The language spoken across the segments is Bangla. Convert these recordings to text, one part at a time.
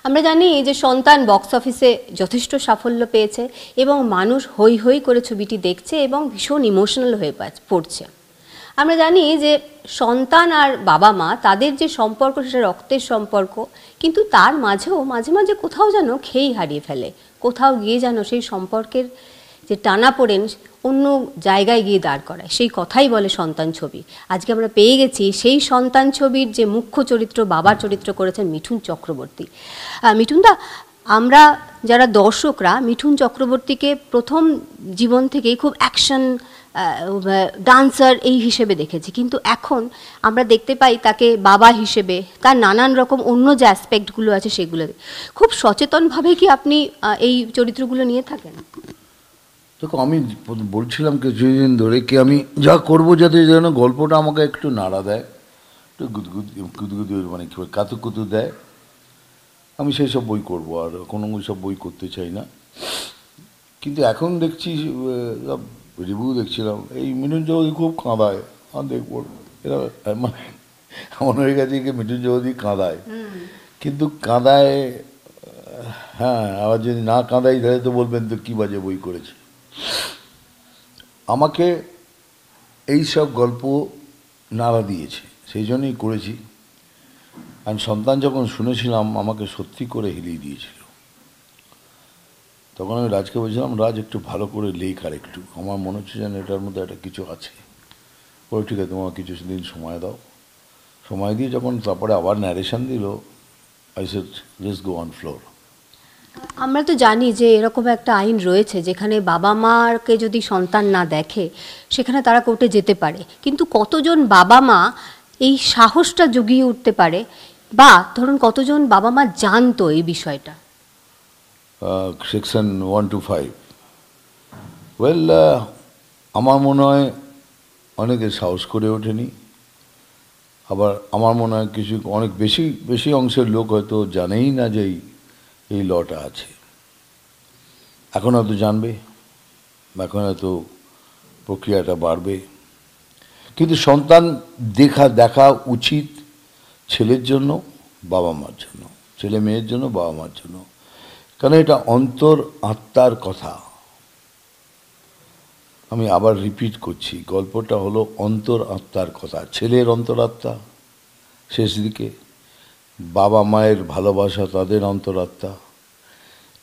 আমরা জানি যে সন্তান বক্স অফিসে যথেষ্ট সাফল্য পেয়েছে এবং মানুষ হই হই করে ছবিটি দেখছে এবং ভীষণ ইমোশনাল হয়ে পড়ছে। আমরা জানি যে সন্তান আর বাবা মা তাদের যে সম্পর্ক সেটা রক্তের সম্পর্ক, কিন্তু তার মাঝেও মাঝে মাঝে কোথাও যেন খেই হারিয়ে ফেলে, কোথাও গিয়ে যেন সেই সম্পর্কের যে টানাপোড়েন অন্য জায়গায় গিয়ে দাঁড় করায়। সেই কথাই বলে সন্তান ছবি। আজকে আমরা পেয়ে গেছি সেই সন্তান ছবির যে মুখ্য চরিত্র, বাবার চরিত্র করেছেন মিঠুন চক্রবর্তী। মিঠুনদা, আমরা যারা দর্শকরা মিঠুন চক্রবর্তীকে প্রথম জীবন থেকেই খুব অ্যাকশন ডান্সার এই হিসেবে দেখেছি, কিন্তু এখন আমরা দেখতে পাই তাকে বাবা হিসেবে, তার নানান রকম অন্য যে অ্যাসপেক্টগুলো আছে সেগুলো। খুব সচেতনভাবে কি আপনি এই চরিত্রগুলো নিয়ে থাকেন? দেখো, আমি বলছিলাম কিছুদিন ধরে কি আমি যা করবো যাতে যেন গল্পটা আমাকে একটু নাড়া দেয়, একটু গুদগুদ মানে কী কাতুকুতু দেয়, আমি সেই সব বই করবো, আর কোনো ওই সব বই করতে চাই না। কিন্তু এখন দেখছি রিভিউ দেখছিলাম, এই মিঠুন চৌধুরী খুব কাঁদায়, আর দেখবো এরা মানে এমন হয়ে গেছে কি মিঠুন চৌধুরী কাঁদায়, কিন্তু কাঁদায়, হ্যাঁ, আবার যদি না কাঁদাই তাহলে তো বলবেন তো কী বাজে বই করেছে। আমাকে এই সব গল্প নাড়া দিয়েছে, সেই জন্যই করেছি। আমি সন্তান যখন শুনেছিলাম আমাকে সত্যি করে হিলিয়ে দিয়েছিল। তখন আমি রাজকে বলছিলাম, রাজ একটু ভালো করে লেখ, আর একটু আমার মনে হচ্ছে যেন এটার মধ্যে একটা কিছু আছে। ওই ঠিক আছে, তোমার কিছু দিন সময় দাও। সময় দিয়ে যখন তারপরে আবার ন্যারেশন দিল, I said let's go on floor. আমরা তো জানি যে এরকম একটা আইন রয়েছে যেখানে বাবা মাকে যদি সন্তান না দেখে সেখানে তারা কোর্টে যেতে পারে, কিন্তু কতজন বাবা মা এই সাহসটা জুগিয়ে উঠতে পারে, বা ধরুন কতজন বাবা মা জানতো এই বিষয়টা? সেকশন 125, ওয়েল, আমার মনে হয় অনেকে সাহস করে ওঠেনি। আবার আমার মনে হয় কিছু অনেক বেশি অংশের লোক হয়তো জানেই না যে এই লটা আছে। এখন হয়তো জানবে, এখন হয়তো প্রক্রিয়াটা বাড়বে। কিন্তু সন্তান দেখা উচিত ছেলের জন্য, বাবা মার জন্য, ছেলে মেয়ের জন্য, বাবা মার জন্য, কারণ এটা অন্তর আত্মার কথা। আমি আবার রিপিট করছি, গল্পটা হলো অন্তর আত্মার কথা। ছেলের অন্তরাত্মা শেষ দিকে, বাবা মায়ের ভালোবাসা, তাদের অন্তরাত্মা,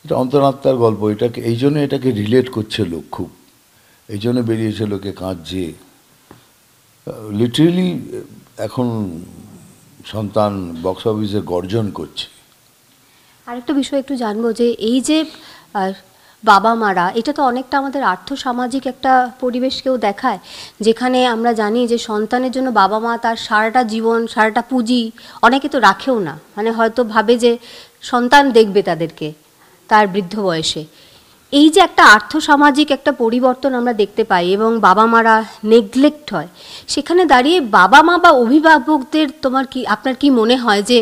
এটা অন্তরাত্মার গল্প। এটাকে এই জন্য এটাকে রিলেট করছে লোক খুব, এই জন্য বেরিয়েছে লোকে কাঁদছে। লিটারেলি এখন সন্তান বক্স অফিসে গর্জন করছে। আরেকটা বিষয় একটু জানবো যে এই যে বাবা মারা, এটা তো অনেকটা আমাদের আর্থসামাজিক একটা পরিবেশকেও দেখায়, যেখানে আমরা জানি যে সন্তানের জন্য বাবা মা তার সারাটা জীবন, সারাটা পুঁজি অনেকে তো রাখেও না, মানে হয়তো ভাবে যে সন্তান দেখবে তাদেরকে তার বৃদ্ধ বয়সে। এই যে একটা আর্থসামাজিক একটা পরিবর্তন আমরা দেখতে পাই এবং বাবা মারা নেগলেক্ট হয়, সেখানে দাঁড়িয়ে বাবা মা বা অভিভাবকদের আপনার কি মনে হয় যে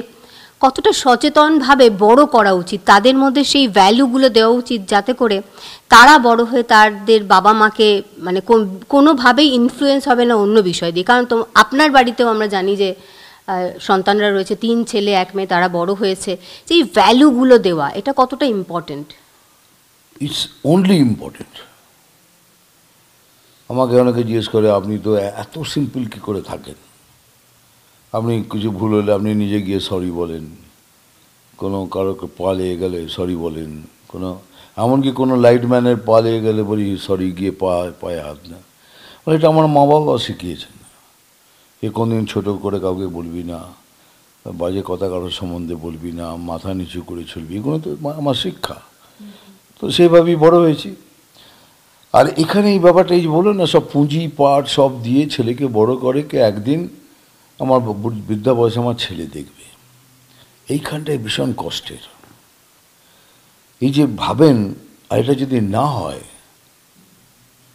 কতটা সচেতনভাবে বড় করা উচিত, তাদের মধ্যে সেই ভ্যালুগুলো দেওয়া উচিত যাতে করে তারা বড় হয়ে তাদের বাবা মাকে মানে কোনোভাবেই ইনফ্লুয়েন্স হবে না অন্য বিষয় দিয়ে? কারণ তো আপনার বাড়িতেও আমরা জানি যে সন্তানরা রয়েছে, 3 ছেলে 1 মেয়ে, তারা বড় হয়েছে, যে এই ভ্যালুগুলো দেওয়া এটা কতটা ইম্পর্টেন্ট? It's only important. আমাকে অনেকে জিজ্ঞেস করে, আপনি তো এত সিম্পল কী করে থাকেন? আপনি কিছু ভুল হলে আপনি নিজে গিয়ে সরি বলেন, কোনো কারো পা লেগে গেলে সরি বলেন, এমনকি কোনো লাইটম্যানের পা লেগে গেলে বলি সরি, গিয়ে পায়ে হাত না। এটা আমার মা বাবা শিখিয়েছেন। কোনদিন ছোটো করে কাউকে বলবি না, বাজে কথা কারোর সম্বন্ধে বলবি না, মাথা নিচু করে চলবি, এগুলো তো আমার শিক্ষা। তো সেইভাবেই বড় হয়েছি। আর এখানে এই ব্যাপারটা, এই বলো না, সব পুঁজি পাট সব দিয়ে ছেলেকে বড় করে, কে একদিন আমার বৃদ্ধা বয়সে আমার ছেলে দেখবে, এইখানটায় ভীষণ কষ্টের। এই যে ভাবেন, আর এটা যদি না হয়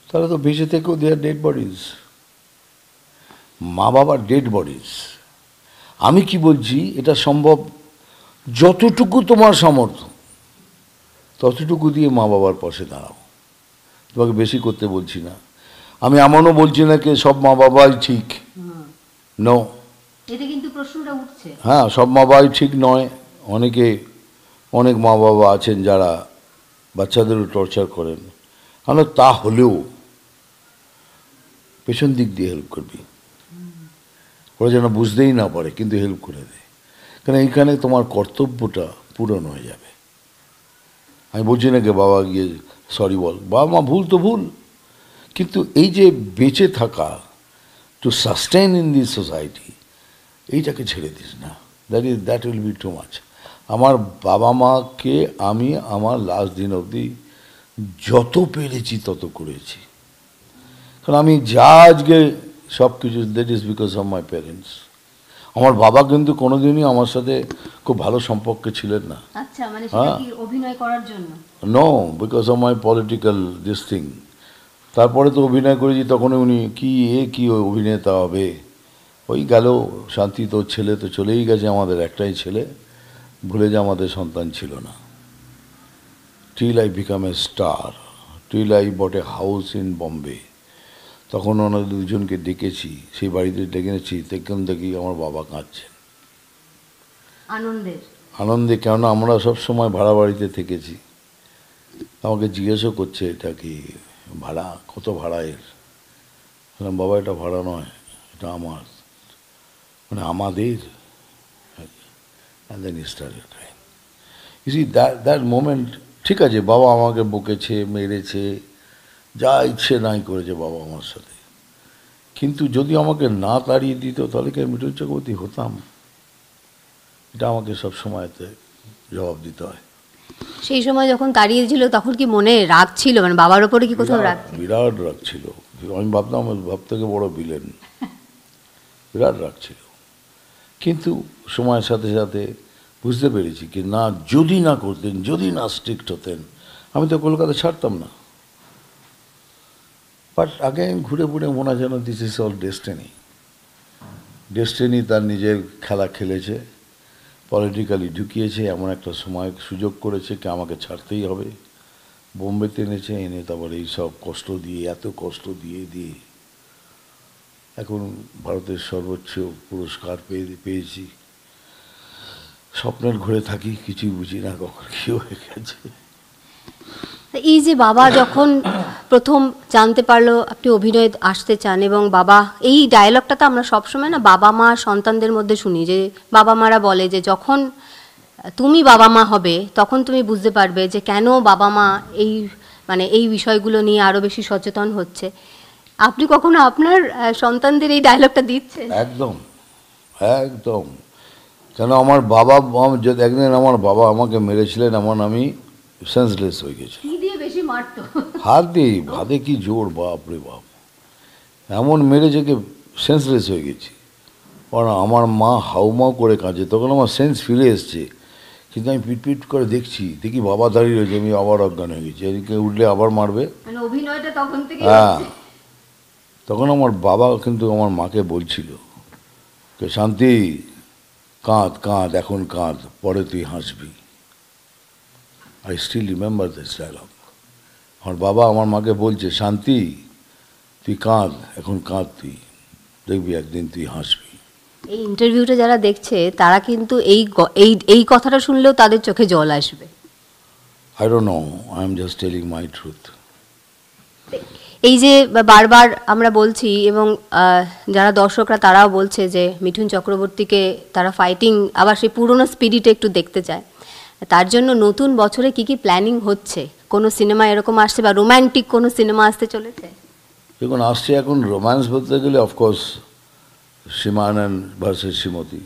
তাহলে তো বেঁচে থেকেও দেয়ার ডেড বডিজ, মা বাবার ডেড বডিজ। আমি কি বলছি, এটা সম্ভব যতটুকু তোমার সামর্থ্য ততটুকু দিয়ে মা বাবার পাশে দাঁড়াও। তোমাকে বেশি করতে বলছি না। আমি এমনও বলছি না কি সব মা বাবাই ঠিক, নো, এটা কিন্তু প্রশ্নটা উঠছে। হ্যাঁ, সব মা বাবাই ঠিক নয়। অনেকে অনেক মা বাবা আছেন যারা বাচ্চাদেরও টর্চার করেন, আমরা তা হলেও পেছন দিক দিয়ে হেল্প করবি, ওরা যেন বুঝতেই না পারে কিন্তু হেল্প করে দেয়, কারণ এইখানে তোমার কর্তব্যটা পূরণ হয়ে যাবে। আমি বলছি না কি বাবা গিয়ে সরি বল, বাবা মা ভুল তো ভুল, কিন্তু এই যে বেঁচে থাকা, two sustain in this society, এইটাকে ছেড়ে দিস না, that will be too much. আমার বাবা মাকে আমি আমার লাস্ট দিন অবধি যত পেরেছি তত করেছি, কারণ আমি যা আজকে সব কিছু, that is because of my parents. আমার বাবা কিন্তু কোনোদিনই আমার সাথে খুব ভালো সম্পর্কে ছিলেন না। আচ্ছা, মানে সেটা কি অভিনয় করার জন্য? No, because of my political this thing. তারপরে তো অভিনয় করেছি, তখন উনি কি অভিনেতা হবে, ওই গেল শান্তি, তো ছেলে তো চলেই গেছে, আমাদের একটাই ছেলে, ভুলে যে আমাদের সন্তান ছিল না। Till I become a star, till I bought a house in Bombay, তখন ওনাদের দুজনকে ডেকেছি, সেই বাড়িতে ডেকেছি, তখন দেখি আমার বাবা কাঁদছেন আনন্দে, কেননা আমরা সব সময় ভাড়া বাড়িতে থেকেছি। আমাকে জিজ্ঞাসা করছে এটা কি ভাড়া, কত ভাড়া এর? বললাম বাবা এটা ভাড়া নয়, এটা আমার, মানে আমাদের। And then he started crying. You see, that moment, ঠিক আছে বাবা আমাকে বকেছে, মেরেছে, যা ইচ্ছে নাই করেছে বাবা আমার সাথে, কিন্তু যদি আমাকে না তাড়িয়ে দিত তাহলে কি মিঠুন চক্রবর্তী হতাম? এটা আমাকে সব সময়তে জবাব দিতে হয়। সেই সময় যখন তাড়িয়ে দিয়েছিল তখন কি মনে রাগ ছিল, মানে বাবার ওপরে কি কোথাও রাগ ছিল? বিরাট রাগ ছিল, আমি ভাবতাম আমার ভাব থেকে বড় ভিলেন, বিরাট রাগ ছিল। কিন্তু সময়ের সাথে সাথে বুঝতে পেরেছি কি না, যদি না করতেন, যদি না স্ট্রিক্ট হতেন, আমি তো কলকাতা ছাড়তাম না। বাট আগে ঘুরে ঘুরে মনে হয় যেন this is all destiny. Destiny তার নিজের খেলা খেলেছে, পলিটিক্যালি ঢুকিয়েছে, এমন একটা সময় সুযোগ করেছে কি আমাকে ছাড়তেই হবে। বোম্বেতে এনেছে, এনে তারপরে এইসব কষ্ট দিয়ে, এত কষ্ট দিয়ে দিয়ে এখন ভারতের সর্বোচ্চ পুরস্কার পেয়েছি। স্বপ্নের ঘুরে থাকি, কিছুই বুঝি না কখন কি হয়ে গেছে। এই যে বাবা যখন প্রথম জানতে পারলো আপনি অভিনয় আসতে চান, এবং বাবা, এই ডায়লগটা তো আমরা সবসময় না বাবা মা সন্তানদের মধ্যে শুনি, যে বাবা মারা বলে যে যখন তুমি বাবা মা হবে তখন তুমি বুঝতে পারবে যে কেন বাবা মা এই বিষয়গুলো নিয়ে আরো বেশি সচেতন হচ্ছে। আপনি কখনো আপনার সন্তানদের এই ডায়লগটা দিচ্ছেন? একদম একদম, কেন আমার বাবা, যদি একদিন আমার বাবা আমাকে মেরেছিলেন, এমন আমি সেন্সলেস হয়ে গেছি। কি দিয়ে বেশি মারতো? হাত দিয়ে, হাতে কি জোর, বাপ রে বাপ, এমন মেরেছে কি সেন্সলেস হয়ে গেছি। কারণ আমার মা হাউমাউ করে কাঁদছে, তখন আমার সেন্স ফিরে এসছে, কিন্তু আমি পিট করে দেখি বাবা দাঁড়িয়ে রয়েছে, আমি আবার অজ্ঞান হয়ে গেছি, এদিকে উঠলে আবার মারবে। অভিনয়টা তখন থেকে, হ্যাঁ, তখন আমার বাবা কিন্তু আমার মাকে বলছিল শান্তি, কাঁদ, এখন কাঁদ, পরে তুই হাসবি। I still remember this dialogue. আমার বাবা আমার মাকে বলছে শান্তি তুই কাঁদ, এখন কাঁদ, তুই দেখবি একদিন তুই হাসবি। এই ইন্টারভিউটা যারা দেখছে তারা কিন্তু এই কথাটা শুনলেও তাদের চোখে জল আসবে। I don't know, I am just telling my truth. এই যে বারবার আমরা বলছি, এবং যারা দর্শকরা তারাও বলছে যে মিঠুন চক্রবর্তীকে তারা ফাইটিং আবার সেই পুরনো স্পিরিটে একটু দেখতে চায়, তার জন্য নতুন বছরে কি কি প্ল্যানিং হচ্ছে? কোনো সিনেমা এরকম আসছে বা রোম্যান্টিক কোনো সিনেমা আসতে চলেছে? দেখুন আসছে, এখন রোম্যান্স বলতে গেলে অফকোর্স সীমানন্দ ভার্সেস শ্রীমতী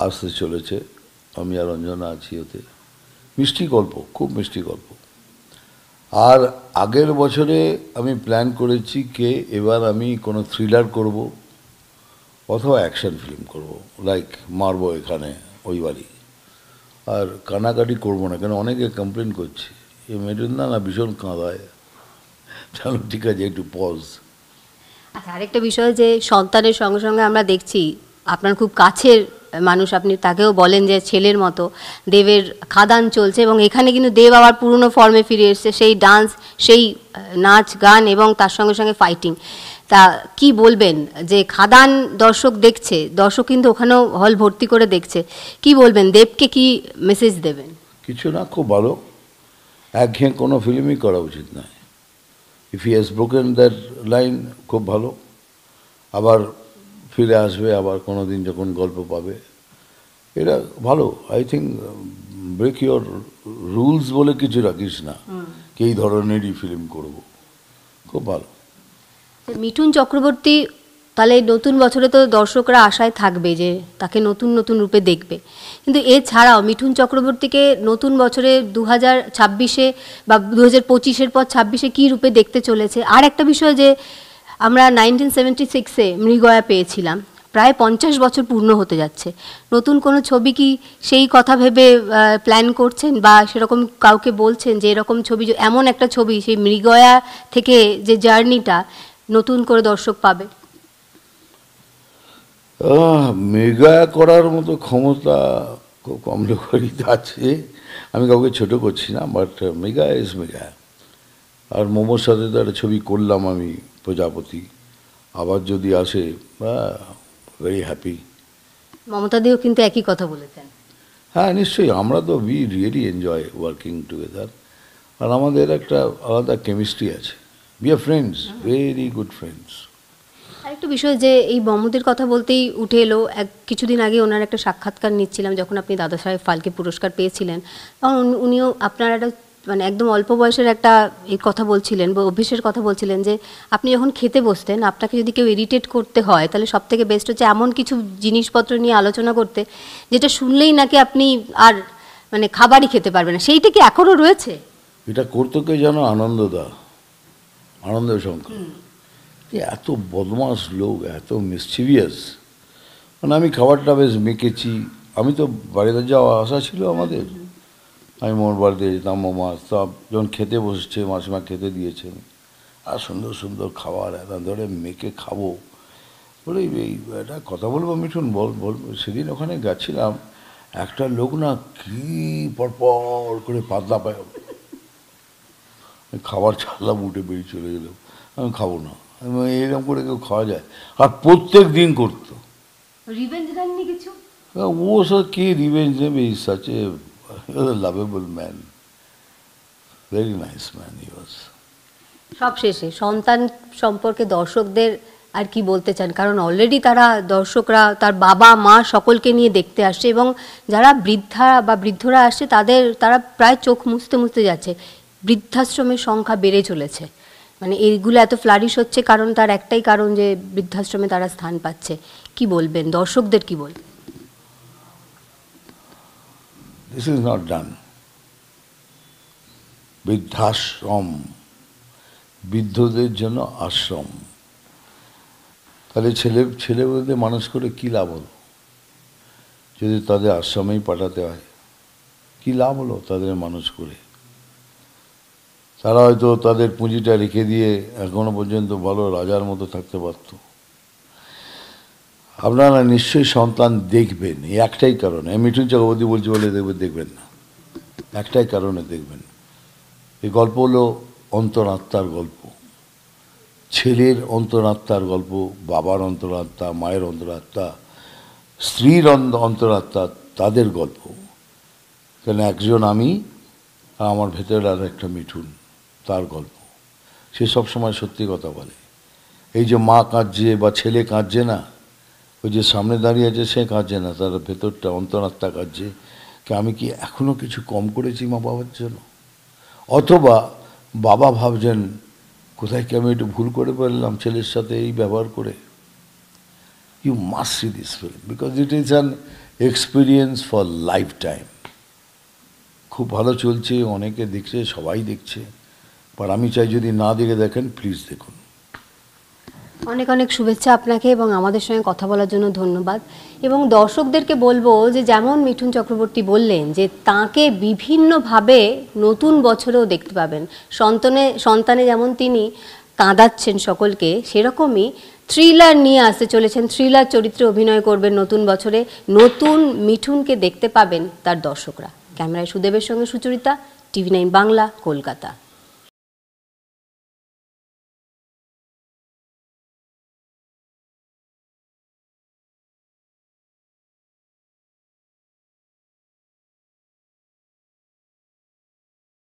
আসতে চলেছে, আমি আর রঞ্জনা আছি ওতে। মিষ্টি গল্প, খুব মিষ্টি গল্প। আর আগের বছরে আমি প্ল্যান করেছি কে এবার আমি কোনো থ্রিলার করব অথবা অ্যাকশন ফিল্ম করব, লাইক মারবো এখানে ওই বাড়ি, আর কানাকাটি করবো না, কেন অনেকে কমপ্লেন করছে এ মেডুন না ভীষণ কাঁদায়। চলো ঠিক আছে, একটু পজ। আচ্ছা, আরেকটা বিষয় যে সন্তানের সঙ্গে সঙ্গে আমরা দেখছি আপনার খুব কাছের মানুষ, আপনি তাকেও বলেন যে ছেলের মতো, দেবের খাদান চলছে, এবং এখানে কিন্তু দেব আবার পুরনো ফর্মে ফিরে এসছে, সেই ডান্স, সেই নাচ গান এবং তার সঙ্গে সঙ্গে ফাইটিং। তা কি বলবেন যে খাদান দর্শক দেখছে, দর্শক কিন্তু ওখানেও হল ভর্তি করে দেখছে, কি বলবেন দেবকে, কি মেসেজ দেবেন? কিছু না, খুব ভালো। একঘেয়ে কোনো ফিল্মই করা উচিত নয়। If he has broken that line, খুব ভালো। আবার ফিরে আসবে, আবার কোনো দিন যখন গল্প পাবে, এটা ভালো। I think break your rules বলে কিছু রাখিস না, কি এই ধরনেরই ফিল্ম করব, খুব ভালো। মিঠুন চক্রবর্তী তাহলে নতুন বছরে তো দর্শকরা আশায় থাকবে যে তাকে নতুন নতুন রূপে দেখবে, কিন্তু এছাড়াও মিঠুন চক্রবর্তীকে নতুন বছরে 2026-এ বা 2025-এর পর 26-এ কী রূপে দেখতে চলেছে? আর একটা বিষয় যে আমরা 1976-এ মৃগয়া পেয়েছিলাম, প্রায় 50 বছর পূর্ণ হতে যাচ্ছে। নতুন কোনো ছবি কি সেই কথা ভেবে প্ল্যান করছেন, বা সেরকম কাউকে বলছেন যে এরকম ছবি, এমন একটা ছবি সেই মৃগয়া থেকে যে জার্নিটা নতুন করে দর্শক পাবে? মেগা করার মতো ক্ষমতা খুব কম লোকেরই আছে। আমি কাউকে ছোট করছি না, বাট মেগা ইজ মেগা। আর মোমোর সাথে তো একটা ছবি করলাম আমি, প্রজাপতি, আবার যদি আসে, ভেরি হ্যাপি। মমতা দিও কিন্তু একই কথা বলেছেন। হ্যাঁ, নিশ্চয়ই। আমরা তো we really enjoy working together, আর আমাদের একটা আলাদা কেমিস্ট্রি আছে। We are friends, very good friends. আরেকটু বিষয় যে এই মমতাদির কথা বলতেই উঠে এলো, কিছুদিন আগে ওনার একটা সাক্ষাৎকার নিচ্ছিলাম যখন আপনি দাদা সাহেব ফালকে পুরস্কার পেয়েছিলেন, তখন উনিও আপনার একটা মানে একদম অল্প বয়সের একটা এই কথা বলছিলেন, অভ্যেসের কথা বলছিলেন, যে আপনি যখন খেতে বসতেন আপনাকে যদি কেউ ইরিটেট করতে হয় তাহলে সব থেকে বেস্ট হচ্ছে এমন কিছু জিনিসপত্র নিয়ে আলোচনা করতে যেটা শুনলেই নাকি আপনি আর মানে খাবারই খেতে পারবেন না। সেইটা কি এখনও রয়েছে? এটা করতে কে যেন আনন্দদা, আনন্দ শঙ্কর, এত বদমাস লোক, এত মিসচিভিয়াস। মানে আমি খাবারটা বেশ মেখেছি, আমি তো বাড়িতে যাওয়া আসা ছিল আমাদের, আমি মোর বাড়িতে যেতাম, মাছ তো যখন খেতে বসছে, মাসিমা খেতে দিয়েছেন, আর সুন্দর সুন্দর খাবার এত ধরে মেখে খাবো বলে এই একটা কথা বলবো মিঠুন, বল। সেদিন ওখানে গেছিলাম, একটা লোক না কি পরপর করে পাতলা পায়, খাবার ছাড়লাম, উঠে বেরিয়ে চলে গেলাম, আমি খাবো না। এরকম করে কেউ খাওয়া যায়? আর প্রত্যেক দিন করতো। রিভেঞ্জ নেননি কিছু? ও সব কি রিভেঞ্জ নেবে? Is such a lovable man, very nice man he was. সব শেষে সন্তান সম্পর্কে দর্শকদের আর কি বলতে চান? কারণ অলরেডি তারা দর্শকরা তার বাবা মা সকলকে নিয়ে দেখতে আসছে, এবং যারা বৃদ্ধা বা বৃদ্ধরা আসছে তারা প্রায় চোখ মুছতে মুছতে যাচ্ছে। বৃদ্ধাশ্রমের সংখ্যা বেড়ে চলেছে, মানে এইগুলো এত ফ্লারিশ হচ্ছে কারণ তার একটাই কারণ যে বৃদ্ধাশ্রমে তারা স্থান পাচ্ছে। কি বলবেন দর্শকদের, কি বলবেন? This is not done. বৃদ্ধাশ্রম, বৃদ্ধদের জন্য আশ্রম। তাহলে ছেলেমেয়েদের মানুষ করে কী লাভ হলো যদি তাদের আশ্রমেই পাঠাতে হয়? কী লাভ হলো তাদের মানুষ করে? তারা হয়তো তাদের পুঁজিটা রেখে দিয়ে এখনো পর্যন্ত ভালো রাজার মতো থাকতে পারত। আপনারা নিশ্চয়ই সন্তান দেখবেন, এই একটাই কারণে। মিঠুন চক্রবর্তী বলছি বলে দেখবেন না, একটাই কারণে দেখবেন। এই গল্প হলো অন্তরাত্মার গল্প, ছেলের অন্তরাত্মার গল্প, বাবার অন্তরাত্মা, মায়ের অন্তরাত্মা, স্ত্রীর অন্তরাত্মা, তাদের গল্প। কেন একজন আমি, আর আমার ভেতরে আর একটা মিঠুন, তার গল্প। সে সবসময় সত্যি কথা বলে। এই যে মা কাঁদছে বা ছেলে কাঁদছে না, ওই যে সামনে দাঁড়িয়ে আছে সে কাঁদছে না, তার ভেতরটা অন্তরাত্মা কাঁদছে, আমি কি এখনো কিছু কম করেছি মা বাবার জন্য? অথবা বাবা ভাবছেন কোথায় কি আমি একটু ভুল করে ফেললাম ছেলের সাথে এই ব্যবহার করে। You must see this film because it is an experience for life time. খুব ভালো চলছে, অনেকে দেখছে, সবাই দেখছে, আর আমি চাই যদি না দেখে দেখেন প্লিজ দেখুন। অনেক অনেক শুভেচ্ছা আপনাকে, এবং আমাদের সঙ্গে কথা বলার জন্য ধন্যবাদ। এবং দর্শকদেরকে বলবো যে যেমন মিঠুন চক্রবর্তী বললেন যে তাকে বিভিন্নভাবে নতুন বছরেও দেখতে পাবেন, সন্তানে যেমন তিনি কাঁদাচ্ছেন সকলকে, সেরকমই থ্রিলার নিয়ে আসতে চলেছেন, থ্রিলার চরিত্রে অভিনয় করবেন নতুন বছরে, নতুন মিঠুনকে দেখতে পাবেন তার দর্শকরা। ক্যামেরায় সুদেবের সঙ্গে সুচরিতা, TV9 বাংলা, কলকাতা।